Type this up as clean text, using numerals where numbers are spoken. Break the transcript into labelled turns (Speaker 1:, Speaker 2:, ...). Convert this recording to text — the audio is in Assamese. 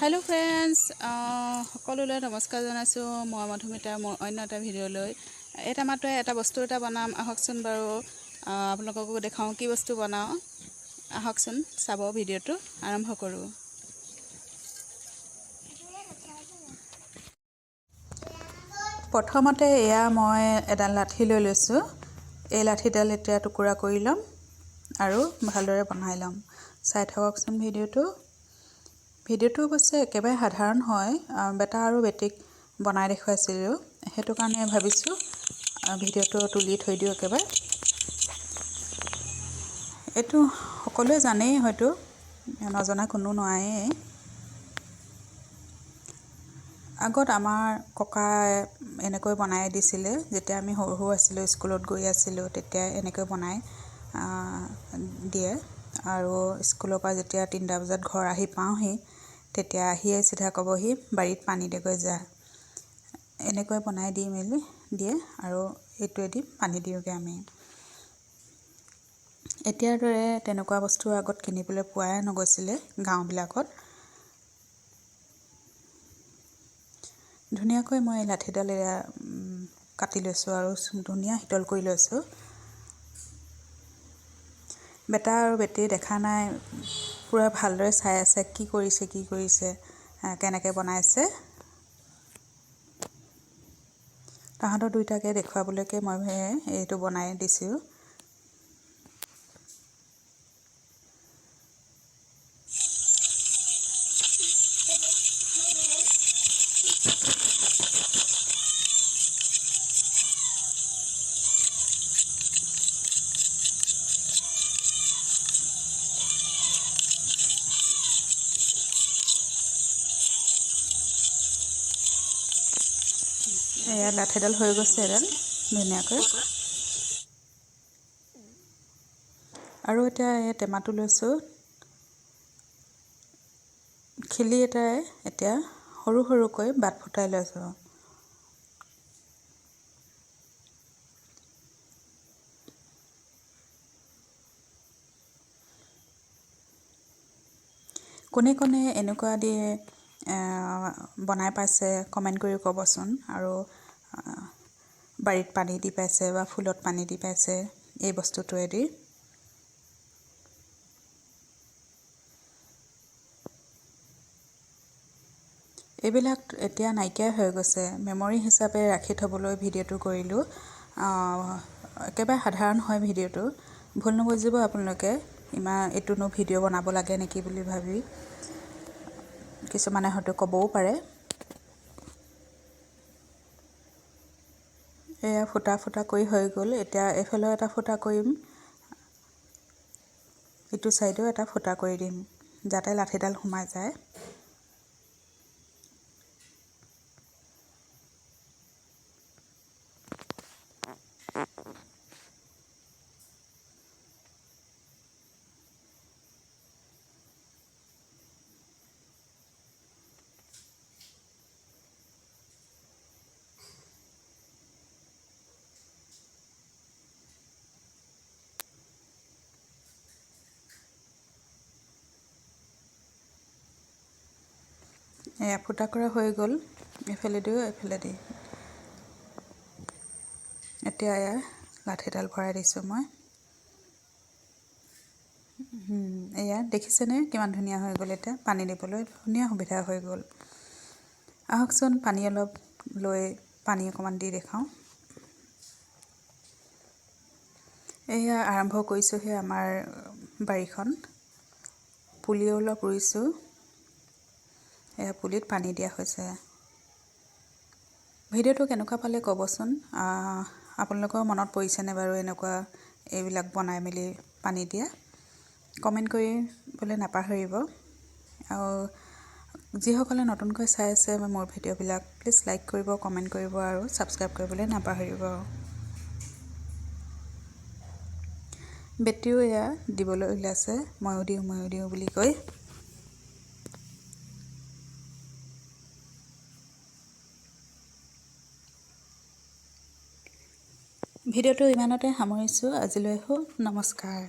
Speaker 1: হেল্ল' ফ্ৰেণ্ডছ, সকলোলৈ নমস্কাৰ জনাইছোঁ। মই মধুমিতা, মোৰ অন্য এটা ভিডিঅ'লৈ। এটা মাত্ৰ এটা বস্তু এটা বনাম, আহকচোন বাৰু আপোনালোককো দেখাওঁ কি বস্তু বনাওঁ। আহকচোন চাব, ভিডিঅ'টো আৰম্ভ কৰোঁ। প্ৰথমতে এয়া মই এডাল লাঠি লৈ লৈছোঁ। এই লাঠিডাল এতিয়া টুকুৰা কৰি ল'ম আৰু ভালদৰে বনাই ল'ম। চাই থাককচোন ভিডিঅ'টো অৱশ্যে একেবাৰে সাধাৰণ হয়। বেটা আৰু বেটিক বনাই দেখুৱাইছিলোঁ, সেইটো কাৰণে ভাবিছোঁ ভিডিঅ'টো তুলি থৈ দিওঁ একেবাৰে। এইটো সকলোৱে জানেই, হয়তো নজনা কোনো নায়েই। আগত আমাৰ ককাই এনেকৈ বনাই দিছিলে, যেতিয়া আমি সৰু সৰু আছিলোঁ, স্কুলত গৈ আছিলোঁ, তেতিয়া এনেকৈ বনাই দিয়ে। আৰু স্কুলৰ পৰা যেতিয়া 3টা বজাত ঘৰ আহি পাওঁহি, তেতিয়া আহিয়ে চিধা ক'বহি, বাৰীত পানী দেগৈ যা। এনেকৈ বনাই দি মেলি দিয়ে আৰু এইটোৱেদি পানী দিওঁগৈ আমি। এতিয়াৰ দৰে তেনেকুৱা বস্তু আগত কিনিবলৈ পোৱাই নগৈছিলে গাঁওবিলাকত। ধুনীয়াকৈ মই লাঠিডাল কাটি লৈছোঁ আৰু ধুনীয়া শীতল কৰি লৈছোঁ। বেটা আৰু বেটি দেখা নাই, পূৰা ভালদৰে চাই আছে কি কৰিছে কেনেকৈ বনাইছে। তাহাঁতৰ দুইটাকে দেখুৱাবলৈকে মই এইটো বনাই দিছোঁ। এয়া লাঠিডাল হৈ গৈছে এডাল ধুনীয়াকৈ। আৰু এতিয়া এই টেমাটো লৈছোঁ। খিলি এটাই এতিয়া সৰু সৰুকৈ বাট ফুটাই লৈছোঁ। কোনে কোনে এনেকুৱা দিয়ে বনাই পাইছে, কমেণ্ট কৰি ক'বচোন। আৰু বাৰীত পানী দি পাইছে বা ফুলত পানী দি পাইছে এই বস্তুটোৱেদি। এইবিলাক এতিয়া নাইকিয়াই হৈ গৈছে। মেমৰি হিচাপে ৰাখি থ'বলৈ ভিডিঅ'টো কৰিলোঁ। একেবাৰে সাধাৰণ হয় ভিডিঅ'টো, ভুল নুবুজিব আপোনালোকে। এইটোনো ভিডিঅ' বনাব লাগে নেকি বুলি ভাবি কিছুমানে হয়তো ক'বও পাৰে। এয়া ফুটা ফুটা কৰি হৈ গ'ল। এতিয়া এইফালেও এটা ফুটা কৰিম, ইটো ছাইডেও এটা ফুটা কৰি দিম, যাতে লাঠিডাল সোমাই যায়। এয়া ফুটা কৰা হৈ গ'ল, এইফালেদিও এইফালেদি। এতিয়া এয়া লাঠিডাল ভৰাই দিছোঁ মই। এয়া দেখিছেনে কিমান ধুনীয়া হৈ গ'ল। এতিয়া পানী দিবলৈ ধুনীয়া সুবিধা হৈ গ'ল। আহকচোন পানী অলপ লৈ পানী অকণমান দি দেখাওঁ। এয়া আৰম্ভ কৰিছোঁহে আমাৰ বাৰীখন। পুলি অলপ ৰুইছোঁ, এয়া পুলিত পানী দিয়া হৈছে। ভিডিঅ'টো কেনেকুৱা পালে ক'বচোন। আপোনালোকৰ মনত পৰিছেনে বাৰু এনেকুৱা এইবিলাক বনাই মেলি পানী দিয়া? কমেণ্ট কৰিবলৈ নাপাহৰিব। আৰু যিসকলে নতুনকৈ চাই আছে মোৰ ভিডিঅ'বিলাক, প্লিজ লাইক কৰিব, কমেণ্ট কৰিব আৰু ছাবস্ক্ৰাইব কৰিবলৈ নাপাহৰিব। বেটিও এয়া দিবলৈ ওলাইছে, ময়ো দিওঁ বুলি কৈ। ভিডিঅ'টো ইমানতে সামৰিছোঁ। আজিলৈ নমস্কাৰ।